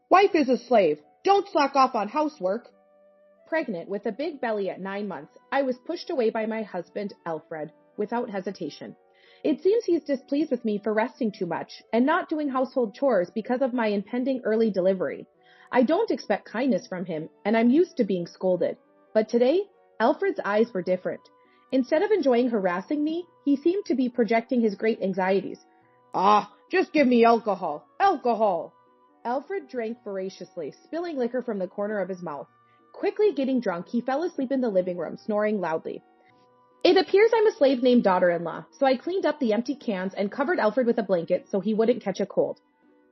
Wife is a slave. Don't slack off on housework. Pregnant with a big belly at 9 months, I was pushed away by my husband, Alfred, without hesitation. It seems he's displeased with me for resting too much and not doing household chores because of my impending early delivery. I don't expect kindness from him, and I'm used to being scolded. But today, Alfred's eyes were different. Instead of enjoying harassing me, he seemed to be projecting his great anxieties. Ah, just give me alcohol. Alcohol. Alfred drank voraciously, spilling liquor from the corner of his mouth. Quickly getting drunk, he fell asleep in the living room, snoring loudly. It appears I'm a slave named daughter-in-law, so I cleaned up the empty cans and covered Alfred with a blanket so he wouldn't catch a cold.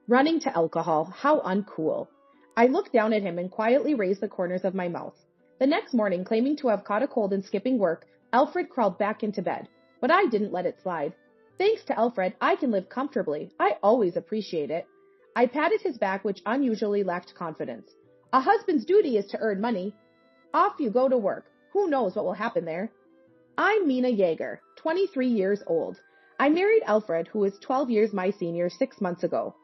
Running to alcohol, how uncool. I looked down at him and quietly raised the corners of my mouth. The next morning, claiming to have caught a cold and skipping work, Alfred crawled back into bed. But I didn't let it slide. Thanks to Alfred, I can live comfortably. I always appreciate it. I patted his back, which unusually lacked confidence. A husband's duty is to earn money. Off you go to work. Who knows what will happen there? I'm Mina Yeager, 23 years old. I married Alfred, who is 12 years my senior, 6 months ago.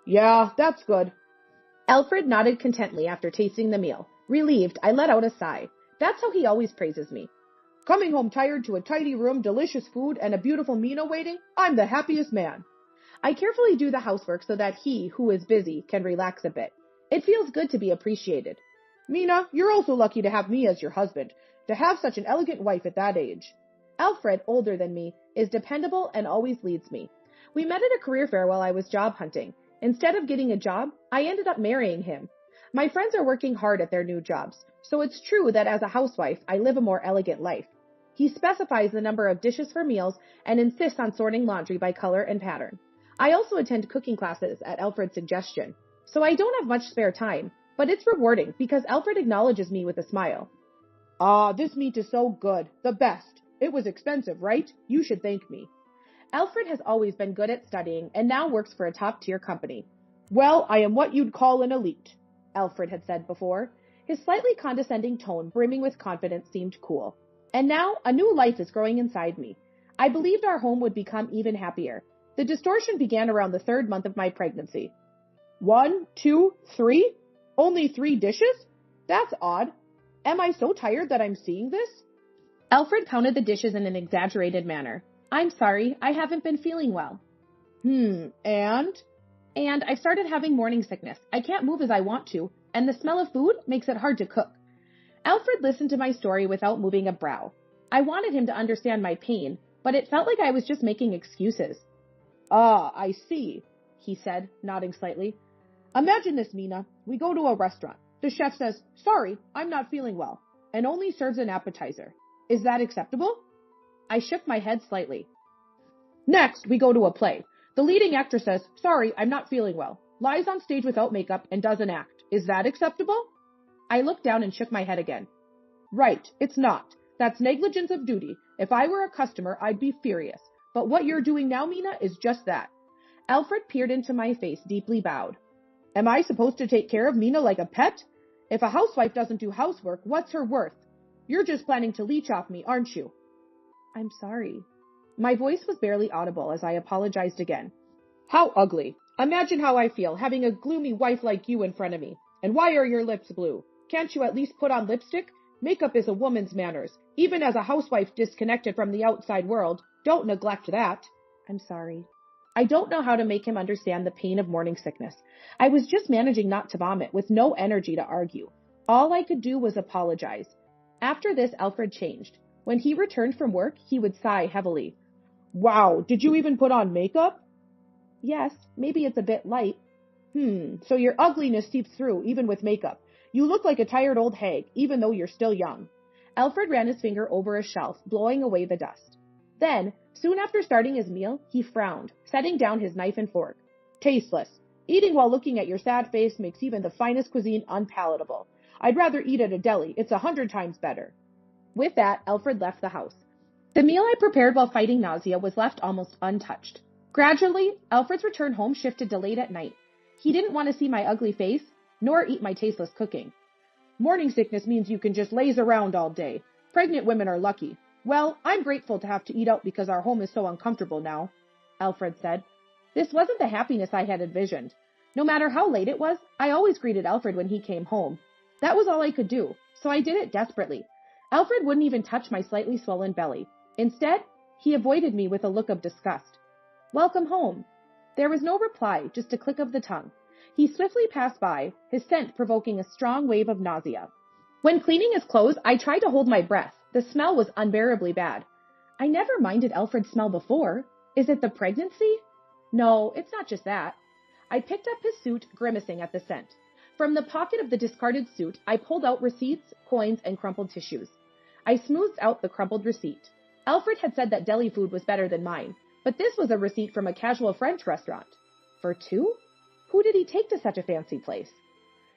Yeah, that's good. Alfred nodded contently after tasting the meal. Relieved, I let out a sigh. That's how he always praises me. Coming home tired to a tidy room, delicious food, and a beautiful Mina waiting, I'm the happiest man. I carefully do the housework so that he, who is busy, can relax a bit. It feels good to be appreciated. Mina, you're also lucky to have me as your husband, to have such an elegant wife at that age. Alfred, older than me, is dependable and always leads me. We met at a career fair while I was job hunting. Instead of getting a job, I ended up marrying him. My friends are working hard at their new jobs, so it's true that as a housewife, I live a more elegant life. He specifies the number of dishes for meals and insists on sorting laundry by color and pattern. I also attend cooking classes at Alfred's suggestion, so I don't have much spare time, but it's rewarding because Alfred acknowledges me with a smile. Ah, this meat is so good. The best. It was expensive, right? You should thank me. Alfred has always been good at studying and now works for a top-tier company. Well, I am what you'd call an elite, Alfred had said before. His slightly condescending tone, brimming with confidence, seemed cool. And now, a new life is growing inside me. I believed our home would become even happier. The distortion began around the 3rd month of my pregnancy. 1, 2, 3? Only 3 dishes? That's odd. Am I so tired that I'm seeing this? Alfred counted the dishes in an exaggerated manner. I'm sorry, I haven't been feeling well. And? And I started having morning sickness. I can't move as I want to, and the smell of food makes it hard to cook. Alfred listened to my story without moving a brow. I wanted him to understand my pain, but it felt like I was just making excuses. Ah, I see, he said, nodding slightly. Imagine this, Mina. We go to a restaurant. The chef says, sorry, I'm not feeling well, and only serves an appetizer. Is that acceptable? I shook my head slightly. Next, we go to a play. The leading actress says, sorry, I'm not feeling well, lies on stage without makeup, and does an act. Is that acceptable? I looked down and shook my head again. Right, it's not. That's negligence of duty. If I were a customer, I'd be furious. But what you're doing now, Mina, is just that. Alfred peered into my face, deeply bowed. Am I supposed to take care of Mina like a pet? If a housewife doesn't do housework, what's her worth? You're just planning to leech off me, aren't you? I'm sorry. My voice was barely audible as I apologized again. How ugly. Imagine how I feel having a gloomy wife like you in front of me. And why are your lips blue? Can't you at least put on lipstick? Makeup is a woman's manners. Even as a housewife disconnected from the outside world, don't neglect that. I'm sorry. I don't know how to make him understand the pain of morning sickness. I was just managing not to vomit with no energy to argue. All I could do was apologize. After this, Alfred changed. When he returned from work, he would sigh heavily. Wow, did you even put on makeup? Yes, maybe it's a bit light. So your ugliness seeps through, even with makeup. You look like a tired old hag, even though you're still young. Alfred ran his finger over a shelf, blowing away the dust. Then, soon after starting his meal, he frowned, setting down his knife and fork. Tasteless. Eating while looking at your sad face makes even the finest cuisine unpalatable. I'd rather eat at a deli. It's 100 times better. With that, Alfred left the house. The meal I prepared while fighting nausea was left almost untouched. Gradually, Alfred's return home shifted to late at night. He didn't want to see my ugly face, nor eat my tasteless cooking. Morning sickness means you can just laze around all day. Pregnant women are lucky. Well, I'm grateful to have to eat out because our home is so uncomfortable now, Alfred said. This wasn't the happiness I had envisioned. No matter how late it was, I always greeted Alfred when he came home. That was all I could do, so I did it desperately. Alfred wouldn't even touch my slightly swollen belly. Instead, he avoided me with a look of disgust. Welcome home. There was no reply, just a click of the tongue. He swiftly passed by, his scent provoking a strong wave of nausea. When cleaning his clothes, I tried to hold my breath. The smell was unbearably bad. I never minded Alfred's smell before. Is it the pregnancy? No, it's not just that. I picked up his suit, grimacing at the scent. From the pocket of the discarded suit, I pulled out receipts, coins, and crumpled tissues. I smoothed out the crumpled receipt. Alfred had said that deli food was better than mine, but this was a receipt from a casual French restaurant. For two? Who did he take to such a fancy place?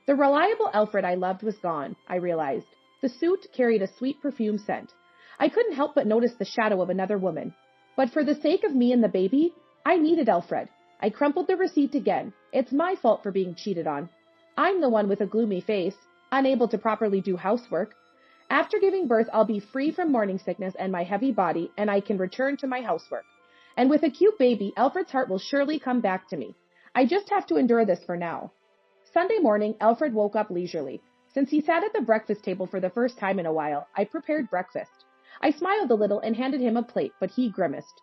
The reliable Alfred I loved was gone, I realized. The suit carried a sweet perfume scent. I couldn't help but notice the shadow of another woman. But for the sake of me and the baby, I needed Alfred. I crumpled the receipt again. It's my fault for being cheated on. I'm the one with a gloomy face, unable to properly do housework. After giving birth, I'll be free from morning sickness and my heavy body, and I can return to my housework. And with a cute baby, Alfred's heart will surely come back to me. I just have to endure this for now. Sunday morning, Alfred woke up leisurely. Since he sat at the breakfast table for the first time in a while, I prepared breakfast. I smiled a little and handed him a plate, but he grimaced.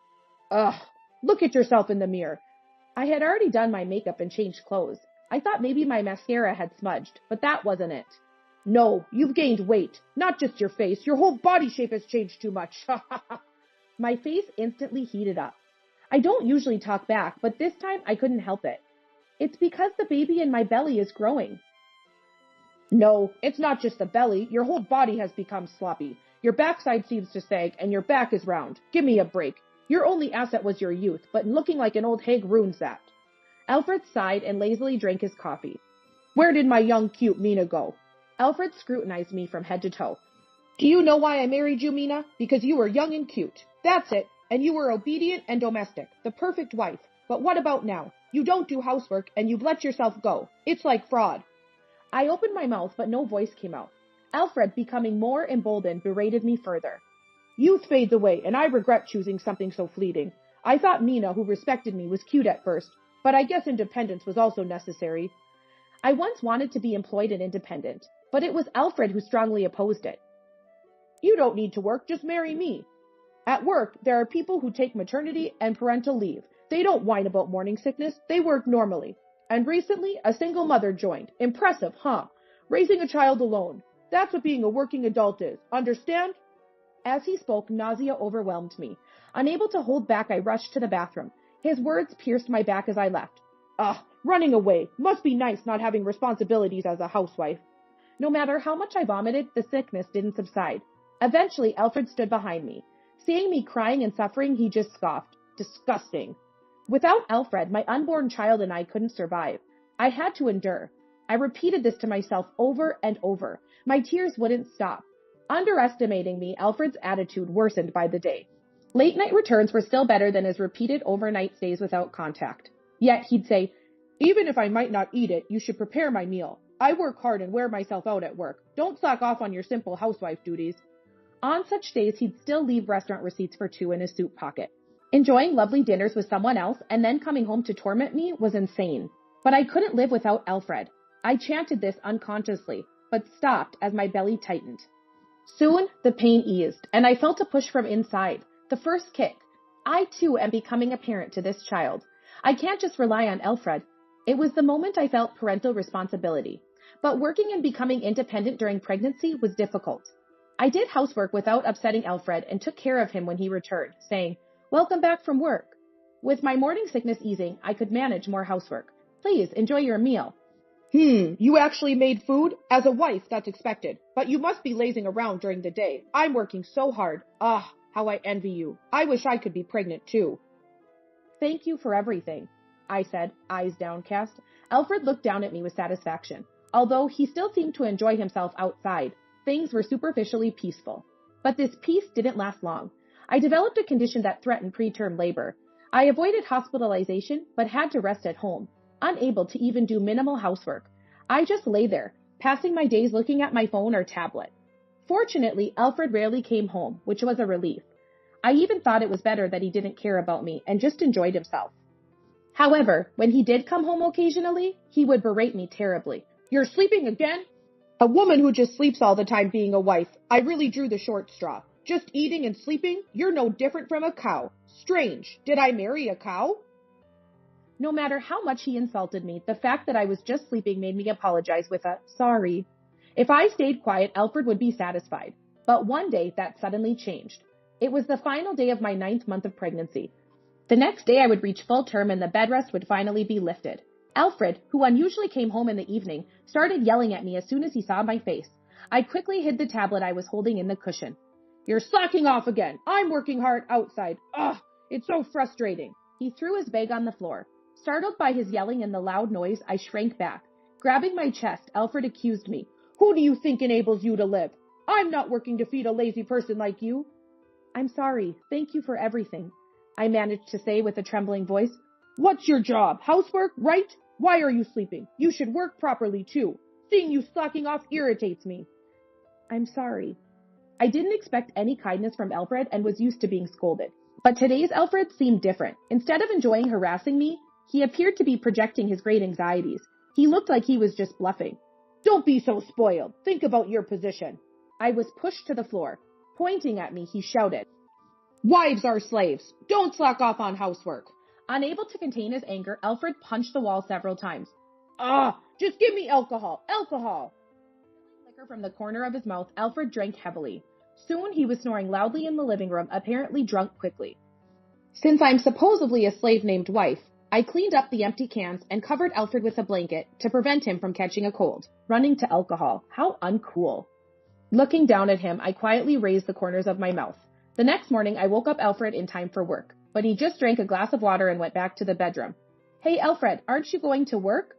Ugh, look at yourself in the mirror. I had already done my makeup and changed clothes. I thought maybe my mascara had smudged, but that wasn't it. No, you've gained weight. Not just your face. Your whole body shape has changed too much. My face instantly heated up. I don't usually talk back, but this time I couldn't help it. It's because the baby in my belly is growing. No, it's not just the belly. Your whole body has become sloppy. Your backside seems to sag, and your back is round. Give me a break. Your only asset was your youth, but looking like an old hag ruins that. Alfred sighed and lazily drank his coffee. Where did my young, cute Mina go? Alfred scrutinized me from head to toe. Do you know why I married you, Mina? Because you were young and cute. That's it. And you were obedient and domestic. The perfect wife. But what about now? You don't do housework, and you've let yourself go. It's like fraud. I opened my mouth, but no voice came out. Alfred, becoming more emboldened, berated me further. Youth fades away, and I regret choosing something so fleeting. I thought Mina, who respected me, was cute at first, but I guess independence was also necessary. I once wanted to be employed and independent, but it was Alfred who strongly opposed it. You don't need to work, just marry me. At work, there are people who take maternity and parental leave. They don't whine about morning sickness, they work normally. And recently, a single mother joined. Impressive, huh? Raising a child alone. That's what being a working adult is. Understand? As he spoke, nausea overwhelmed me. Unable to hold back, I rushed to the bathroom. His words pierced my back as I left. Running away. Must be nice not having responsibilities as a housewife. No matter how much I vomited, the sickness didn't subside. Eventually, Alfred stood behind me. Seeing me crying and suffering, he just scoffed. Disgusting. Without Alfred, my unborn child and I couldn't survive. I had to endure. I repeated this to myself over and over. My tears wouldn't stop. Underestimating me, Alfred's attitude worsened by the day. Late night returns were still better than his repeated overnight stays without contact. Yet he'd say, even if I might not eat it, you should prepare my meal. I work hard and wear myself out at work. Don't slack off on your simple housewife duties. On such days, he'd still leave restaurant receipts for two in his suit pocket. Enjoying lovely dinners with someone else and then coming home to torment me was insane. But I couldn't live without Alfred. I chanted this unconsciously, but stopped as my belly tightened. Soon, the pain eased, and I felt a push from inside. The first kick. I, too, am becoming a parent to this child. I can't just rely on Alfred. It was the moment I felt parental responsibility. But working and becoming independent during pregnancy was difficult. I did housework without upsetting Alfred and took care of him when he returned, saying, "Welcome back from work." With my morning sickness easing, I could manage more housework. Please, enjoy your meal. You actually made food? As a wife, that's expected. But you must be lazing around during the day. I'm working so hard. How I envy you. I wish I could be pregnant too. Thank you for everything, I said, eyes downcast. Alfred looked down at me with satisfaction. Although he still seemed to enjoy himself outside, things were superficially peaceful. But this peace didn't last long. I developed a condition that threatened preterm labor. I avoided hospitalization, but had to rest at home, unable to even do minimal housework. I just lay there, passing my days looking at my phone or tablet. Fortunately, Alfred rarely came home, which was a relief. I even thought it was better that he didn't care about me and just enjoyed himself. However, when he did come home occasionally, he would berate me terribly. You're sleeping again? A woman who just sleeps all the time being a wife. I really drew the short straw. Just eating and sleeping? You're no different from a cow. Strange. Did I marry a cow? No matter how much he insulted me, the fact that I was just sleeping made me apologize with a sorry. If I stayed quiet, Alfred would be satisfied. But one day, that suddenly changed. It was the final day of my 9th month of pregnancy. The next day I would reach full term and the bed rest would finally be lifted. Alfred, who unusually came home in the evening, started yelling at me as soon as he saw my face. I quickly hid the tablet I was holding in the cushion. You're slacking off again. I'm working hard outside. Ugh, it's so frustrating. He threw his bag on the floor. Startled by his yelling and the loud noise, I shrank back. Grabbing my chest, Alfred accused me. Who do you think enables you to live? I'm not working to feed a lazy person like you. I'm sorry. Thank you for everything, I managed to say with a trembling voice. What's your job? Housework, right? Why are you sleeping? You should work properly too. Seeing you slacking off irritates me. I'm sorry. I didn't expect any kindness from Alfred and was used to being scolded. But today's Alfred seemed different. Instead of enjoying harassing me, he appeared to be projecting his great anxieties. He looked like he was just bluffing. Don't be so spoiled. Think about your position. I was pushed to the floor. Pointing at me, he shouted, Wives are slaves. Don't slack off on housework. Unable to contain his anger, Alfred punched the wall several times. Just give me alcohol. Alcohol. Liquor from the corner of his mouth, Alfred drank heavily. Soon he was snoring loudly in the living room, apparently drunk quickly. Since I'm supposedly a slave named wife, I cleaned up the empty cans and covered Alfred with a blanket to prevent him from catching a cold. Running to alcohol. How uncool. Looking down at him, I quietly raised the corners of my mouth. The next morning, I woke up Alfred in time for work, but he just drank a glass of water and went back to the bedroom. Hey, Alfred, aren't you going to work?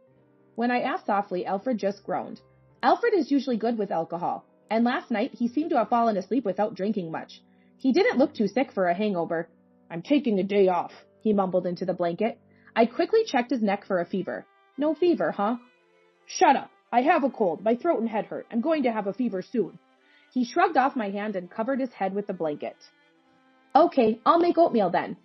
When I asked softly, Alfred just groaned. Alfred is usually good with alcohol, and last night he seemed to have fallen asleep without drinking much. He didn't look too sick for a hangover. I'm taking a day off, he mumbled into the blanket. I quickly checked his neck for a fever. No fever, huh? Shut up. I have a cold. My throat and head hurt. I'm going to have a fever soon. He shrugged off my hand and covered his head with the blanket. Okay, I'll make oatmeal then.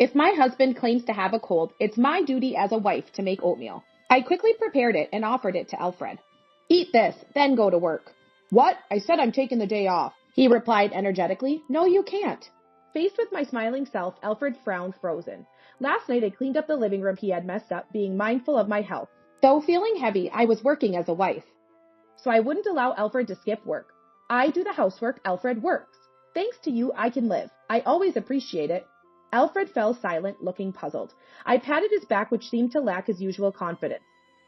If my husband claims to have a cold, it's my duty as a wife to make oatmeal. I quickly prepared it and offered it to Alfred. Eat this, then go to work. What? I said I'm taking the day off, he replied energetically. No, you can't. Faced with my smiling self, Alfred frowned frozen. Last night I cleaned up the living room he had messed up, being mindful of my health. Though feeling heavy, I was working as a wife. So I wouldn't allow Alfred to skip work. I do the housework, Alfred works. Thanks to you, I can live. I always appreciate it. Alfred fell silent, looking puzzled. I patted his back, which seemed to lack his usual confidence.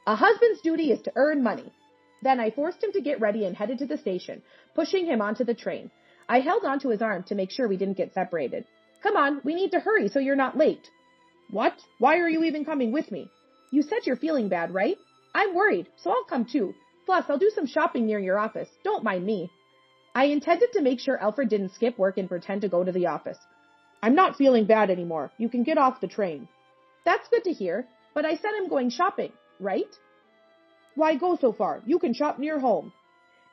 A husband's duty is to earn money. Then I forced him to get ready and headed to the station, pushing him onto the train. I held onto his arm to make sure we didn't get separated. Come on, we need to hurry so you're not late. What? Why are you even coming with me? You said you're feeling bad, right? I'm worried, so I'll come too. Plus, I'll do some shopping near your office. Don't mind me. I intended to make sure Alfred didn't skip work and pretend to go to the office. I'm not feeling bad anymore. You can get off the train. That's good to hear, but I said I'm going shopping, right? Why go so far? You can shop near home.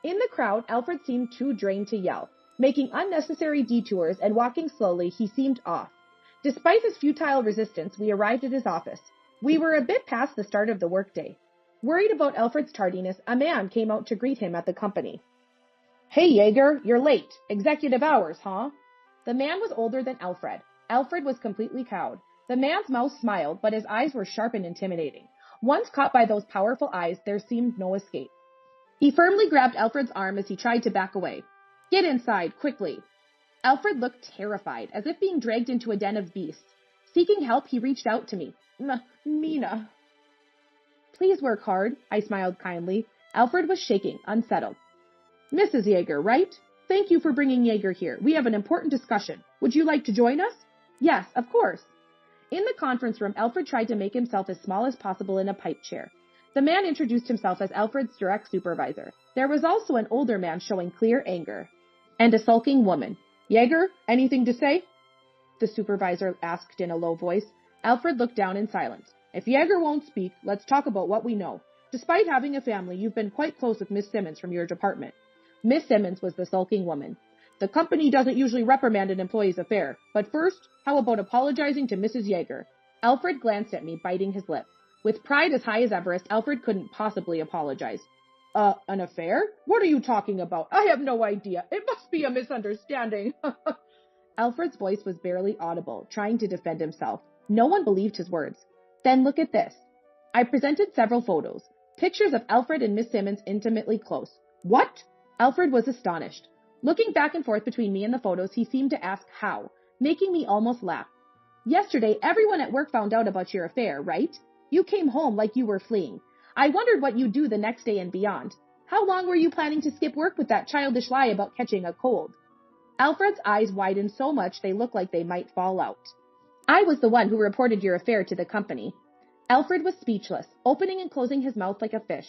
In the crowd, Alfred seemed too drained to yell. Making unnecessary detours and walking slowly, he seemed off. Despite his futile resistance, we arrived at his office. We were a bit past the start of the workday. Worried about Alfred's tardiness, a man came out to greet him at the company. Hey, Jaeger, you're late. Executive hours, huh? The man was older than Alfred. Alfred was completely cowed. The man's mouth smiled, but his eyes were sharp and intimidating. Once caught by those powerful eyes, there seemed no escape. He firmly grabbed Alfred's arm as he tried to back away. Get inside, quickly. Alfred looked terrified, as if being dragged into a den of beasts. Seeking help, he reached out to me. Mina. Please work hard, I smiled kindly. Alfred was shaking, unsettled. Mrs. Jaeger, right? Thank you for bringing Jaeger here. We have an important discussion. Would you like to join us? Yes, of course. In the conference room, Alfred tried to make himself as small as possible in a pipe chair. The man introduced himself as Alfred's direct supervisor. There was also an older man showing clear anger. And a sulking woman. Jaeger, anything to say? The supervisor asked in a low voice. Alfred looked down in silence. If Jaeger won't speak, let's talk about what we know. Despite having a family, you've been quite close with Miss Simmons from your department. Miss Simmons was the sulking woman. The company doesn't usually reprimand an employee's affair, but first, how about apologizing to Mrs. Jaeger? Alfred glanced at me, biting his lip. With pride as high as Everest, Alfred couldn't possibly apologize. An affair? What are you talking about? I have no idea. It must be a misunderstanding. Alfred's voice was barely audible, trying to defend himself. No one believed his words. Then look at this. I presented several photos. Pictures of Alfred and Miss Simmons intimately close. What? Alfred was astonished. Looking back and forth between me and the photos, he seemed to ask how, making me almost laugh. Yesterday, everyone at work found out about your affair, right? You came home like you were fleeing. I wondered what you'd do the next day and beyond. How long were you planning to skip work with that childish lie about catching a cold? Alfred's eyes widened so much they looked like they might fall out. I was the one who reported your affair to the company. Alfred was speechless, opening and closing his mouth like a fish.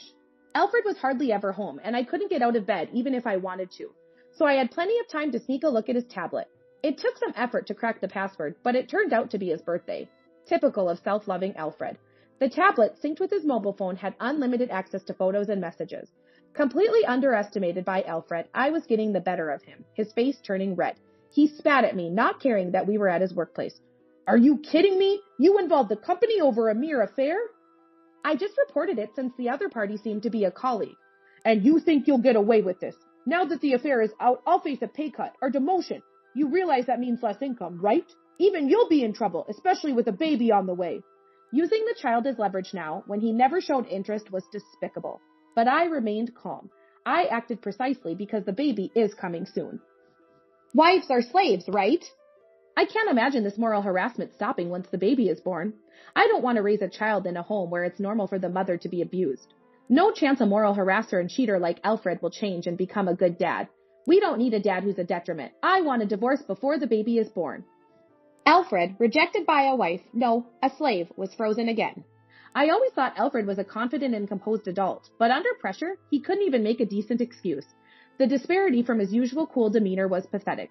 Alfred was hardly ever home, and I couldn't get out of bed even if I wanted to. So I had plenty of time to sneak a look at his tablet. It took some effort to crack the password, but it turned out to be his birthday. Typical of self-loving Alfred. The tablet, synced with his mobile phone, had unlimited access to photos and messages. Completely underestimated by Alfred, I was getting the better of him, his face turning red. He spat at me, not caring that we were at his workplace. Are you kidding me? You involved the company over a mere affair? I just reported it since the other party seemed to be a colleague. And you think you'll get away with this? Now that the affair is out, I'll face a pay cut or demotion. You realize that means less income, right? Even you'll be in trouble, especially with a baby on the way. Using the child as leverage now, when he never showed interest, was despicable. But I remained calm. I acted precisely because the baby is coming soon. Wives are slaves, right? I can't imagine this moral harassment stopping once the baby is born. I don't want to raise a child in a home where it's normal for the mother to be abused. No chance a moral harasser and cheater like Alfred will change and become a good dad. We don't need a dad who's a detriment. I want a divorce before the baby is born. Alfred, rejected by a wife, no, a slave, was frozen again. I always thought Alfred was a confident and composed adult, but under pressure, he couldn't even make a decent excuse. The disparity from his usual cool demeanor was pathetic.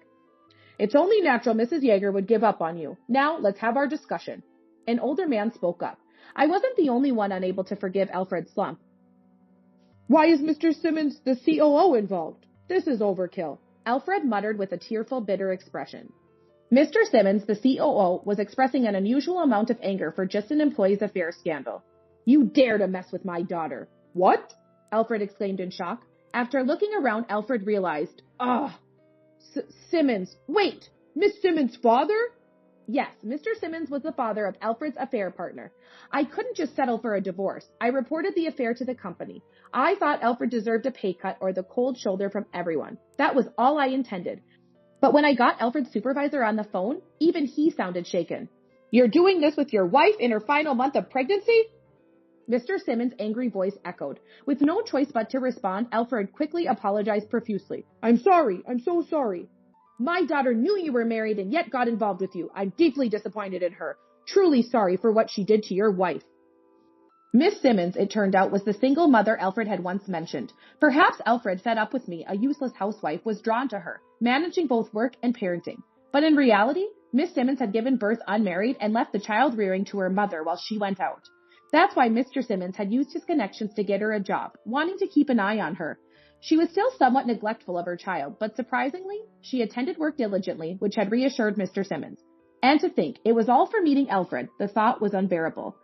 It's only natural Mrs. Yeager would give up on you. Now, let's have our discussion. An older man spoke up. I wasn't the only one unable to forgive Alfred's slump. Why is Mr. Simmons, the COO, involved? This is overkill. Alfred muttered with a tearful, bitter expression. Mr. Simmons, the COO, was expressing an unusual amount of anger for just an employee's affair scandal. You dare to mess with my daughter. What? Alfred exclaimed in shock. After looking around, Alfred realized, Simmons. Wait, Miss Simmons' father? Yes, Mr. Simmons was the father of Alfred's affair partner. I couldn't just settle for a divorce. I reported the affair to the company. I thought Alfred deserved a pay cut or the cold shoulder from everyone. That was all I intended. But when I got Alfred's supervisor on the phone, even he sounded shaken. You're doing this with your wife in her final month of pregnancy? Mr. Simmons' angry voice echoed. With no choice but to respond, Alfred quickly apologized profusely. I'm sorry. I'm so sorry. My daughter knew you were married and yet got involved with you. I'm deeply disappointed in her. Truly sorry for what she did to your wife. Miss Simmons, it turned out, was the single mother Alfred had once mentioned. Perhaps Alfred, fed up with me, a useless housewife, was drawn to her, managing both work and parenting. But in reality, Miss Simmons had given birth unmarried and left the child rearing to her mother while she went out. That's why Mr. Simmons had used his connections to get her a job, wanting to keep an eye on her. She was still somewhat neglectful of her child, but surprisingly, she attended work diligently, which had reassured Mr. Simmons. And to think, it was all for meeting Alfred. The thought was unbearable.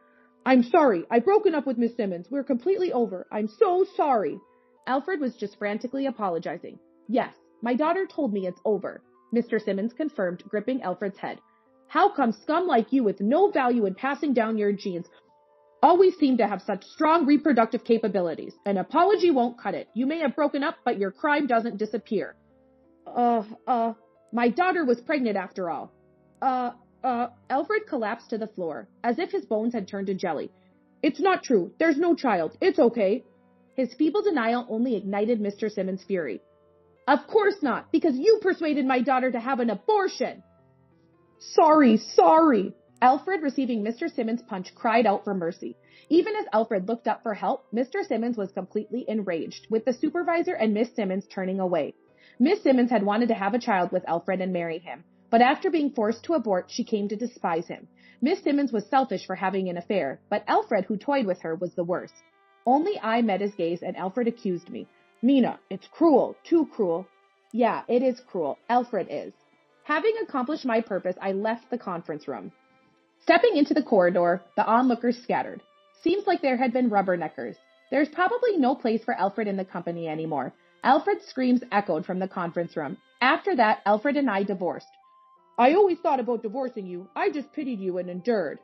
I'm sorry. I've broken up with Miss Simmons. We're completely over. I'm so sorry. Alfred was just frantically apologizing. Yes, my daughter told me it's over. Mr. Simmons confirmed, gripping Alfred's head. How come scum like you with no value in passing down your genes always seem to have such strong reproductive capabilities? An apology won't cut it. You may have broken up, but your crime doesn't disappear. My daughter was pregnant after all. Alfred collapsed to the floor, as if his bones had turned to jelly. It's not true. There's no child. It's okay. His feeble denial only ignited Mr. Simmons' fury. Of course not, because you persuaded my daughter to have an abortion. Sorry. Alfred, receiving Mr. Simmons' punch, cried out for mercy. Even as Alfred looked up for help, Mr. Simmons was completely enraged, with the supervisor and Miss Simmons turning away. Miss Simmons had wanted to have a child with Alfred and marry him, but after being forced to abort, she came to despise him. Miss Simmons was selfish for having an affair, but Alfred, who toyed with her, was the worst. Only I met his gaze, and Alfred accused me. Mina, it's cruel, too cruel. Yeah, it is cruel. Alfred is. Having accomplished my purpose, I left the conference room. Stepping into the corridor, the onlookers scattered. Seems like there had been rubberneckers. There's probably no place for Alfred in the company anymore. Alfred's screams echoed from the conference room. After that, Alfred and I divorced. I always thought about divorcing you. I just pitied you and endured.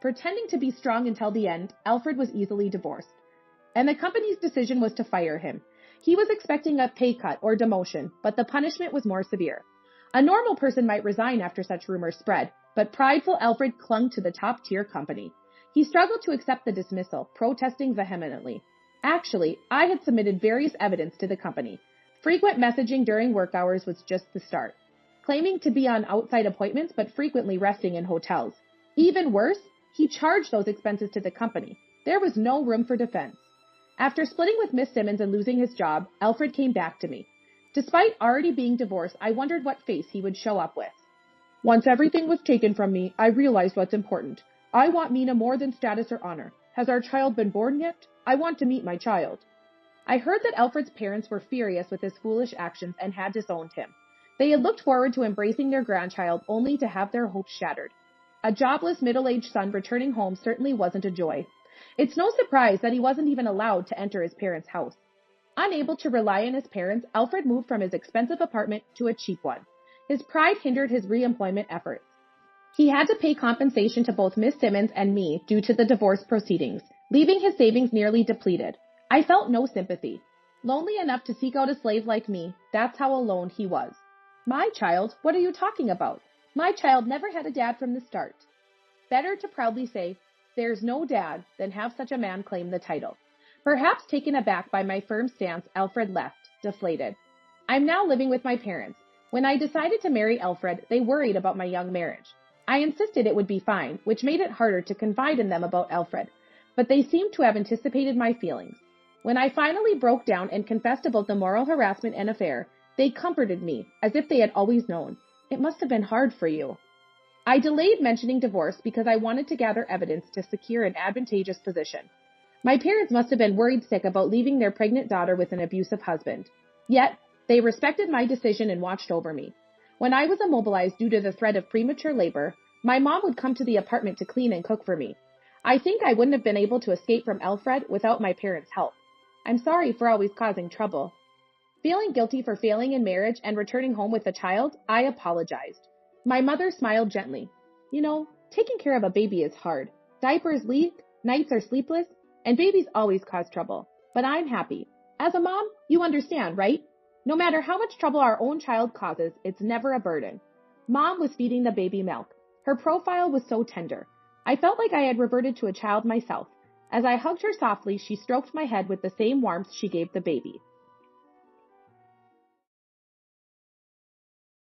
Pretending to be strong until the end, Alfred was easily divorced. And the company's decision was to fire him. He was expecting a pay cut or demotion, but the punishment was more severe. A normal person might resign after such rumors spread, but prideful Alfred clung to the top-tier company. He struggled to accept the dismissal, protesting vehemently. Actually, I had submitted various evidence to the company. Frequent messaging during work hours was just the start. Claiming to be on outside appointments but frequently resting in hotels. Even worse, he charged those expenses to the company. There was no room for defense. After splitting with Miss Simmons and losing his job, Alfred came back to me. Despite already being divorced, I wondered what face he would show up with. Once everything was taken from me, I realized what's important. I want Mina more than status or honor. Has our child been born yet? I want to meet my child. I heard that Alfred's parents were furious with his foolish actions and had disowned him. They had looked forward to embracing their grandchild only to have their hopes shattered. A jobless middle-aged son returning home certainly wasn't a joy. It's no surprise that he wasn't even allowed to enter his parents' house. Unable to rely on his parents, Alfred moved from his expensive apartment to a cheap one. His pride hindered his re-employment efforts. He had to pay compensation to both Miss Simmons and me due to the divorce proceedings, leaving his savings nearly depleted. I felt no sympathy. Lonely enough to seek out a slave like me, that's how alone he was. My child? What are you talking about? My child never had a dad from the start. Better to proudly say, there's no dad, than have such a man claim the title. Perhaps taken aback by my firm stance, Alfred left, deflated. I'm now living with my parents. When I decided to marry Alfred, they worried about my young marriage. I insisted it would be fine, which made it harder to confide in them about Alfred, but they seemed to have anticipated my feelings. When I finally broke down and confessed about the moral harassment and affair, they comforted me, as if they had always known. It must have been hard for you. I delayed mentioning divorce because I wanted to gather evidence to secure an advantageous position. My parents must have been worried sick about leaving their pregnant daughter with an abusive husband. Yet, they respected my decision and watched over me. When I was immobilized due to the threat of premature labor, my mom would come to the apartment to clean and cook for me. I think I wouldn't have been able to escape from Alfred without my parents' help. I'm sorry for always causing trouble. Feeling guilty for failing in marriage and returning home with a child, I apologized. My mother smiled gently. You know, taking care of a baby is hard. Diapers leak, nights are sleepless, and babies always cause trouble. But I'm happy. As a mom, you understand, right? No matter how much trouble our own child causes, it's never a burden. Mom was feeding the baby milk. Her profile was so tender. I felt like I had reverted to a child myself. As I hugged her softly, she stroked my head with the same warmth she gave the baby.